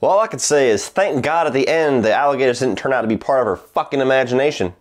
Well, all I could say is thank God at the end the alligators didn't turn out to be part of her fucking imagination.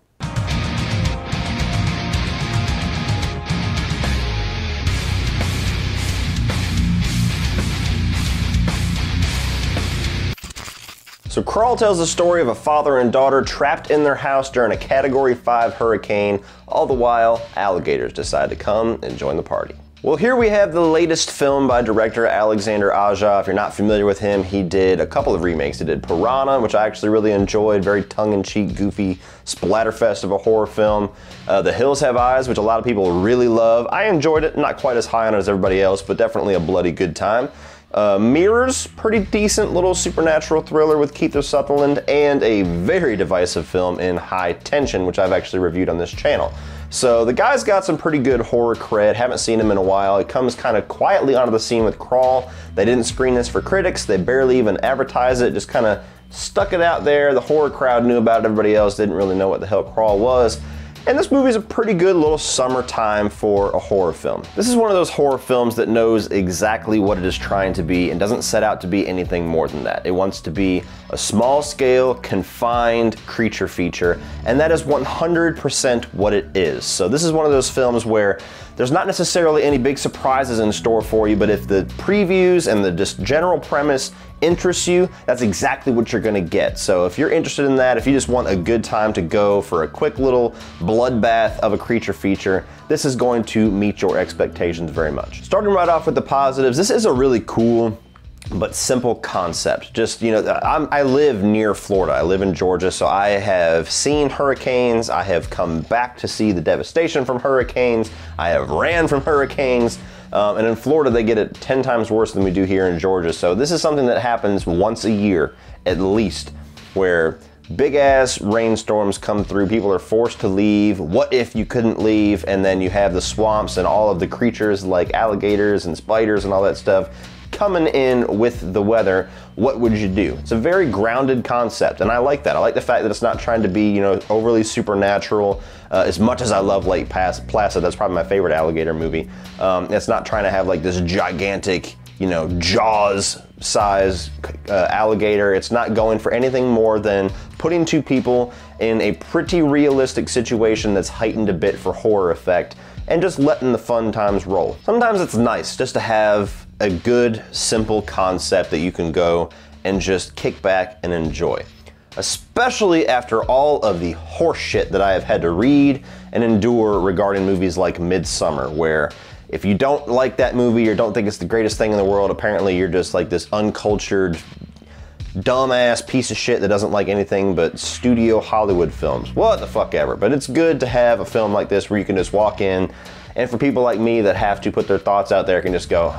So Crawl tells the story of a father and daughter trapped in their house during a Category 5 hurricane. All the while, alligators decide to come and join the party. Well, here we have the latest film by director Alexander Aja. If you're not familiar with him, he did a couple of remakes. He did Piranha, which I actually really enjoyed, very tongue-in-cheek, goofy splatterfest of a horror film. The Hills Have Eyes, which a lot of people really love. I enjoyed it, not quite as high on it as everybody else, but definitely a bloody good time. Mirrors, pretty decent little supernatural thriller with Kiefer Sutherland, and a very divisive film in High Tension, which I've actually reviewed on this channel. So the guy's got some pretty good horror cred, haven't seen him in a while. He comes kind of quietly onto the scene with Crawl. They didn't screen this for critics, they barely even advertised it, just kind of stuck it out there. The horror crowd knew about it, everybody else didn't really know what the hell Crawl was. And this movie's a pretty good little summertime for a horror film. This is one of those horror films that knows exactly what it is trying to be and doesn't set out to be anything more than that. It wants to be a small-scale, confined creature feature, and that is 100% what it is. So this is one of those films where there's not necessarily any big surprises in store for you, but if the previews and the just general premise interests you, that's exactly what you're gonna get. So if you're interested in that, if you just want a good time to go for a quick little bloodbath of a creature feature, this is going to meet your expectations very much. Starting right off with the positives, this is a really cool but simple concept. Just, you know, I live near Florida. I live in Georgia, so I have seen hurricanes. I have come back to see the devastation from hurricanes. I have ran from hurricanes. And in Florida, they get it 10 times worse than we do here in Georgia. So this is something that happens once a year, at least, where big ass rainstorms come through, people are forced to leave. What if you couldn't leave? And then you have the swamps and all of the creatures like alligators and spiders and all that stuff coming in with the weather. What would you do? It's a very grounded concept, and I like that. I like the fact that it's not trying to be, you know, overly supernatural. As much as I love Lake Placid, that's probably my favorite alligator movie. It's not trying to have like this gigantic, you know, Jaws size alligator. It's not going for anything more than putting two people in a pretty realistic situation that's heightened a bit for horror effect and just letting the fun times roll. Sometimes it's nice just to have a good, simple concept that you can go and just kick back and enjoy. Especially after all of the horse shit that I have had to read and endure regarding movies like Midsommar, where if you don't like that movie or don't think it's the greatest thing in the world, apparently you're just like this uncultured, dumbass piece of shit that doesn't like anything but studio Hollywood films. What the fuck ever. But it's good to have a film like this where you can just walk in, and for people like me that have to put their thoughts out there can just go,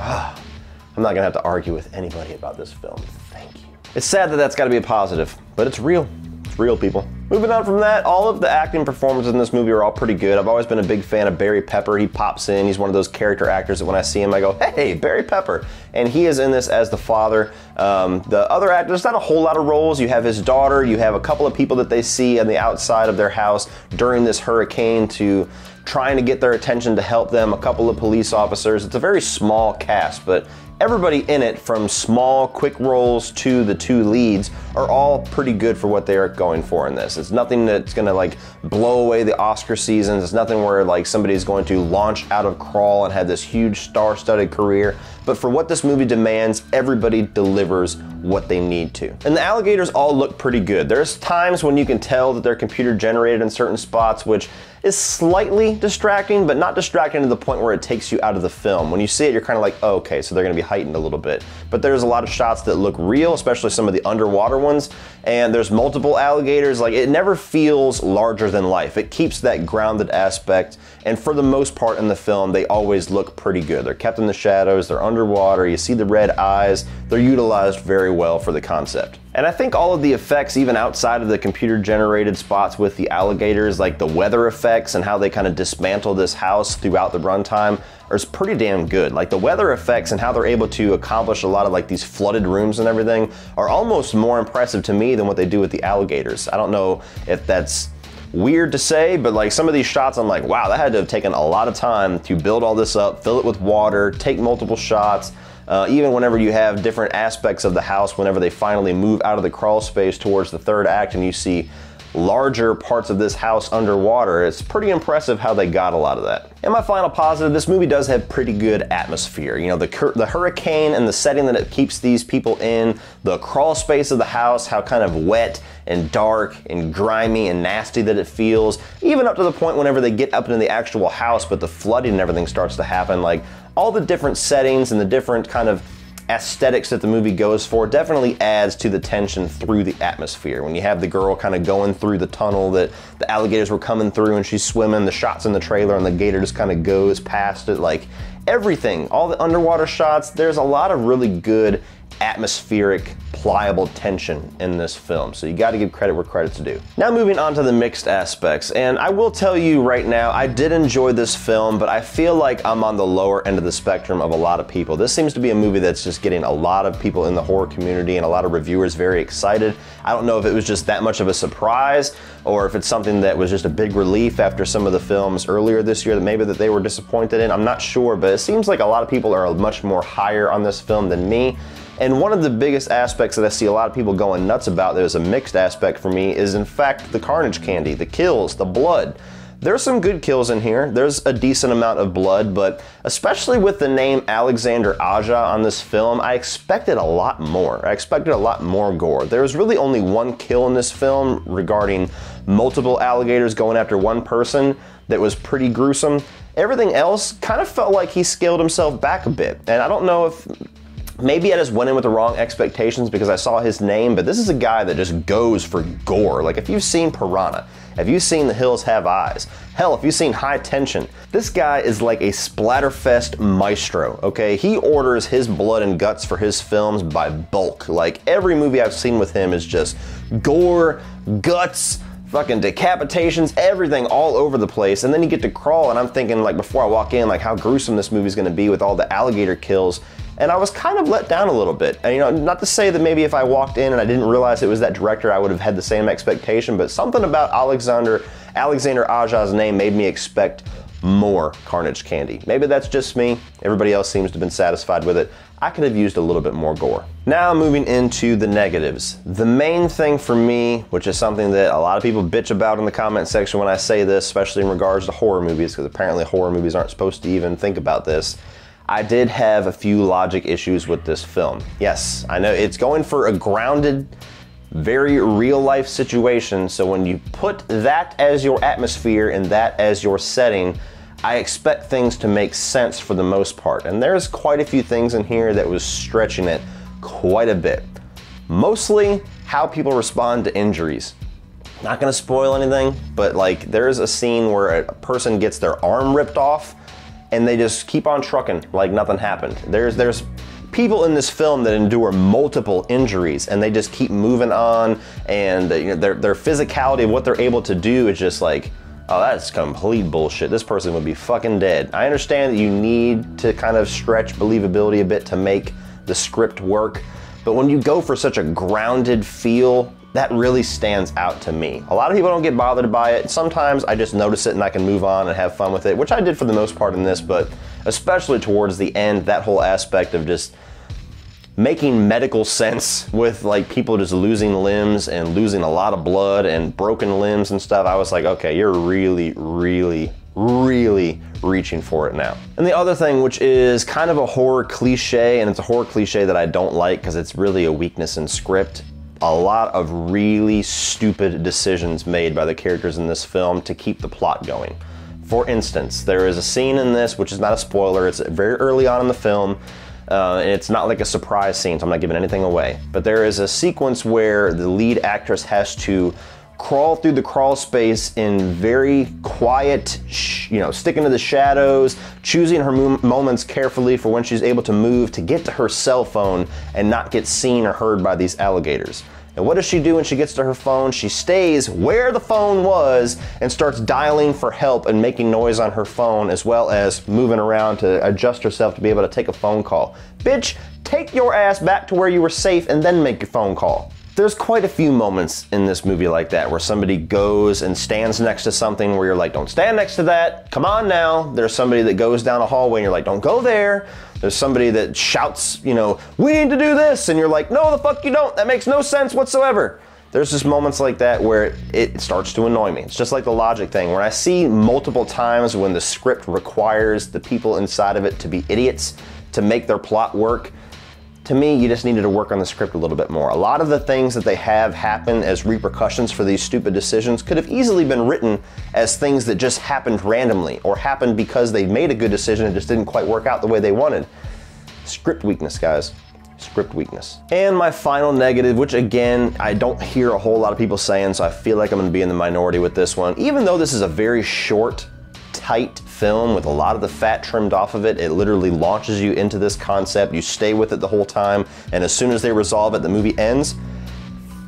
I'm not gonna have to argue with anybody about this film. Thank you. It's sad that that's gotta be a positive, but it's real. It's real, people. Moving on from that, all of the acting performances in this movie are all pretty good. I've always been a big fan of Barry Pepper. He pops in, he's one of those character actors that when I see him, I go, hey, Barry Pepper. And he is in this as the father. The other actors, not a whole lot of roles. You have his daughter, you have a couple of people that they see on the outside of their house during this hurricane to trying to get their attention to help them, a couple of police officers. It's a very small cast, but everybody in it, from small, quick roles to the two leads, are all pretty good for what they are going for in this. It's nothing that's gonna like blow away the Oscar seasons. It's nothing where like somebody's going to launch out of Crawl and have this huge star-studded career. But for what this movie demands, everybody delivers what they need to. And the alligators all look pretty good. There's times when you can tell that they're computer generated in certain spots, which is slightly distracting, but not distracting to the point where it takes you out of the film. When you see it, you're kind of like, oh, okay, so they're gonna be heightened a little bit. But there's a lot of shots that look real, especially some of the underwater ones, and there's multiple alligators. Like, it never feels larger than life. It keeps that grounded aspect, and for the most part in the film, they always look pretty good. They're kept in the shadows, they're underwater, you see the red eyes, they're utilized very well for the concept. And I think all of the effects, even outside of the computer-generated spots with the alligators, like the weather effects and how they kind of dismantle this house throughout the runtime, is pretty damn good. Like the weather effects and how they're able to accomplish a lot of like these flooded rooms and everything are almost more impressive to me than what they do with the alligators. I don't know if that's weird to say, but like some of these shots, I'm like, wow, that had to have taken a lot of time to build all this up, fill it with water, take multiple shots. Even whenever you have different aspects of the house, whenever they finally move out of the crawl space towards the third act and you see larger parts of this house underwater, it's pretty impressive how they got a lot of that. And my final positive, this movie does have pretty good atmosphere. You know, the hurricane and the setting that it keeps these people in, the crawl space of the house, how kind of wet and dark and grimy and nasty that it feels, even up to the point whenever they get up into the actual house but the flooding and everything starts to happen. Like, all the different settings and the different kind of aesthetics that the movie goes for definitely adds to the tension through the atmosphere. When you have the girl kind of going through the tunnel that the alligators were coming through and she's swimming, the shots in the trailer and the gator just kind of goes past it, like everything, all the underwater shots, there's a lot of really good atmospheric, pliable tension in this film. So you got to give credit where credit's due. Now moving on to the mixed aspects, and I will tell you right now, I did enjoy this film, but I feel like I'm on the lower end of the spectrum of a lot of people. This seems to be a movie that's just getting a lot of people in the horror community and a lot of reviewers very excited. I don't know if it was just that much of a surprise or if it's something that was just a big relief after some of the films earlier this year that maybe that they were disappointed in. I'm not sure, but it seems like a lot of people are much more higher on this film than me. And one of the biggest aspects that I see a lot of people going nuts about, there's a mixed aspect for me, is in fact the carnage candy, the kills, the blood. There's some good kills in here. There's a decent amount of blood, but especially with the name Alexander Aja on this film, I expected a lot more. I expected a lot more gore. There was really only one kill in this film regarding multiple alligators going after one person that was pretty gruesome. Everything else kind of felt like he scaled himself back a bit. And I don't know if maybe I just went in with the wrong expectations because I saw his name, but this is a guy that just goes for gore. Like, if you've seen Piranha, if you've seen The Hills Have Eyes, hell, if you've seen High Tension, this guy is like a splatterfest maestro, okay? He orders his blood and guts for his films by bulk. Like, every movie I've seen with him is just gore, guts, fucking decapitations, everything all over the place. And then you get to Crawl, and I'm thinking, like, before I walk in, like, how gruesome this movie's gonna be with all the alligator kills. And I was kind of let down a little bit. And, you know, not to say that maybe if I walked in and I didn't realize it was that director, I would have had the same expectation, but something about Alexander Aja's name made me expect more carnage candy. Maybe that's just me. Everybody else seems to have been satisfied with it. I could have used a little bit more gore. Now moving into the negatives. The main thing for me, which is something that a lot of people bitch about in the comment section when I say this, especially in regards to horror movies, because apparently horror movies aren't supposed to even think about this, I did have a few logic issues with this film. Yes, I know it's going for a grounded, very real life situation, so when you put that as your atmosphere and that as your setting, I expect things to make sense for the most part. And there's quite a few things in here that was stretching it quite a bit. Mostly how people respond to injuries. Not gonna spoil anything, but like there's a scene where a person gets their arm ripped off and they just keep on trucking like nothing happened. There's people in this film that endure multiple injuries and they just keep moving on, and you know, their physicality of what they're able to do is just like, oh, that's complete bullshit. This person would be fucking dead. I understand that you need to kind of stretch believability a bit to make the script work, but when you go for such a grounded feel, that really stands out to me. A lot of people don't get bothered by it. Sometimes I just notice it and I can move on and have fun with it, which I did for the most part in this, but especially towards the end, that whole aspect of just making medical sense with like people just losing limbs and losing a lot of blood and broken limbs and stuff. I was like, okay, you're really, really, really reaching for it now. And the other thing, which is kind of a horror cliche, and it's a horror cliche that I don't like because it's really a weakness in script, a lot of really stupid decisions made by the characters in this film to keep the plot going. For instance, there is a scene in this, which is not a spoiler, it's very early on in the film, and it's not like a surprise scene, so I'm not giving anything away. But there is a sequence where the lead actress has to crawl through the crawl space in very quiet, sticking to the shadows, choosing her moments carefully for when she's able to move to get to her cell phone and not get seen or heard by these alligators. And what does she do when she gets to her phone? She stays where the phone was and starts dialing for help and making noise on her phone, as well as moving around to adjust herself to be able to take a phone call. Bitch, take your ass back to where you were safe and then make your phone call. There's quite a few moments in this movie like that where somebody goes and stands next to something where you're like, don't stand next to that, come on now. There's somebody that goes down a hallway and you're like, don't go there. There's somebody that shouts, you know, we need to do this, and you're like, no, the fuck you don't, that makes no sense whatsoever. There's just moments like that where it starts to annoy me. It's just like the logic thing. When I see multiple times when the script requires the people inside of it to be idiots to make their plot work, to me, you just needed to work on the script a little bit more. A lot of the things that they have happen as repercussions for these stupid decisions could have easily been written as things that just happened randomly or happened because they made a good decision and just didn't quite work out the way they wanted. Script weakness, guys. Script weakness. And my final negative, which again, I don't hear a whole lot of people saying, so I feel like I'm gonna be in the minority with this one. Even though this is a very short, tight film with a lot of the fat trimmed off of it, it literally launches you into this concept, you stay with it the whole time, and as soon as they resolve it, the movie ends.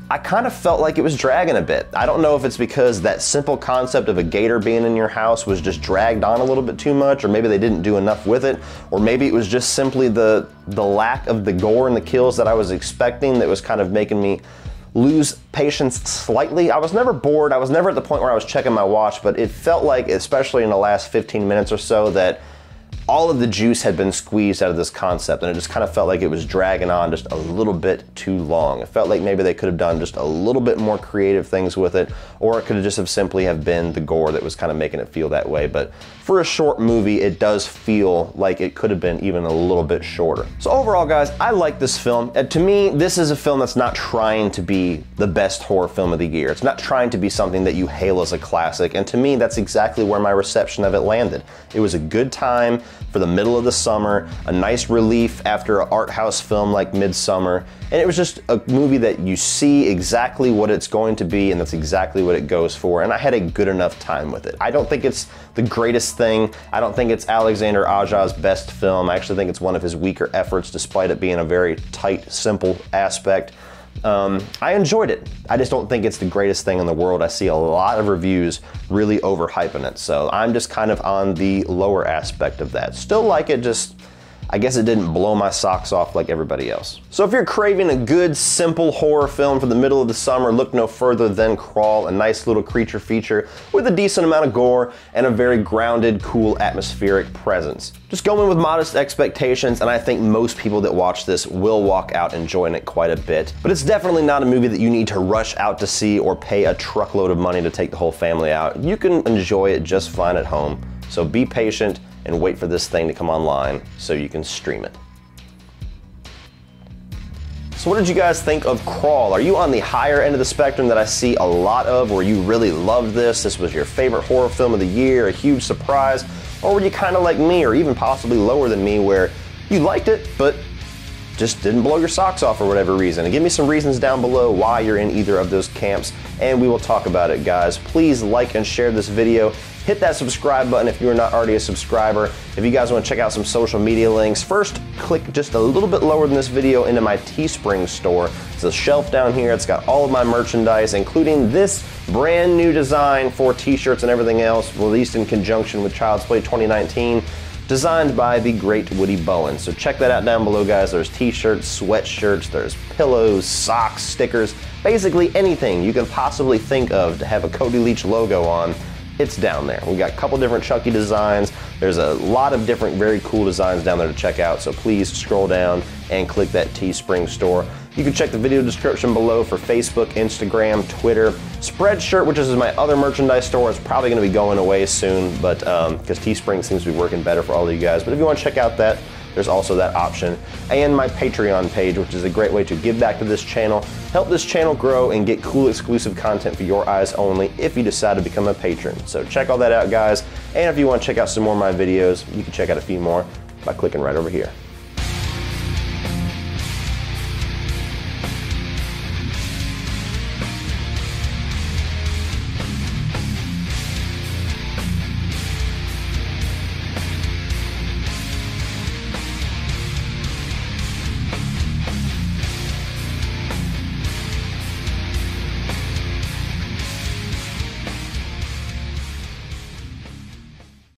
I kind of felt like it was dragging a bit. I don't know if it's because that simple concept of a gator being in your house was just dragged on a little bit too much, or maybe they didn't do enough with it, or maybe it was just simply the lack of the gore and the kills that I was expecting that was kind of making me lose patience slightly. I was never bored. I was never at the point where I was checking my watch, but it felt like, especially in the last 15 minutes or so, that all of the juice had been squeezed out of this concept, and it just kind of felt like it was dragging on just a little bit too long. It felt like maybe they could have done just a little bit more creative things with it, or it could have just have simply have been the gore that was kind of making it feel that way. But for a short movie, it does feel like it could have been even a little bit shorter. So overall, guys, I like this film. To me, this is a film that's not trying to be the best horror film of the year. It's not trying to be something that you hail as a classic, and to me, that's exactly where my reception of it landed. It was a good time for the middle of the summer, a nice relief after an art house film like Midsommar, and it was just a movie that you see exactly what it's going to be, and that's exactly what it goes for, and I had a good enough time with it. I don't think it's the greatest thing. I don't think it's Alexander Aja's best film. I actually think it's one of his weaker efforts, despite it being a very tight, simple aspect. I enjoyed it. I just don't think it's the greatest thing in the world. I see a lot of reviews really overhyping it, so I'm just kind of on the lower aspect of that. Still like it, just I guess it didn't blow my socks off like everybody else. So if you're craving a good, simple horror film for the middle of the summer, look no further than Crawl, a nice little creature feature with a decent amount of gore and a very grounded, cool, atmospheric presence. Just go in with modest expectations, and I think most people that watch this will walk out enjoying it quite a bit. But it's definitely not a movie that you need to rush out to see or pay a truckload of money to take the whole family out. You can enjoy it just fine at home. So be patient and wait for this thing to come online so you can stream it. So what did you guys think of Crawl? Are you on the higher end of the spectrum that I see a lot of, where you really loved this? This was your favorite horror film of the year, a huge surprise? Or were you kind of like me, or even possibly lower than me, where you liked it, but just didn't blow your socks off for whatever reason? And give me some reasons down below why you're in either of those camps, and we will talk about it, guys. Please like and share this video. Hit that subscribe button if you're not already a subscriber. If you guys want to check out some social media links, first click just a little bit lower than this video into my Teespring store. It's a shelf down here. It's got all of my merchandise, including this brand new design for t-shirts and everything else, released in conjunction with Child's Play 2019. Designed by the great Woody Bowen. So check that out down below, guys. There's t-shirts, sweatshirts, there's pillows, socks, stickers, basically anything you can possibly think of to have a Cody Leach logo on. It's down there. We got a couple different Chucky designs. There's a lot of different very cool designs down there to check out, so please scroll down and click that Teespring store. You can check the video description below for Facebook, Instagram, Twitter. Spreadshirt, which is my other merchandise store, is probably going to be going away soon, but because Teespring seems to be working better for all of you guys. But if you want to check out that, there's also that option. And my Patreon page, which is a great way to give back to this channel, help this channel grow, and get cool exclusive content for your eyes only if you decide to become a patron. So check all that out, guys. And if you want to check out some more of my videos, you can check out a few more by clicking right over here.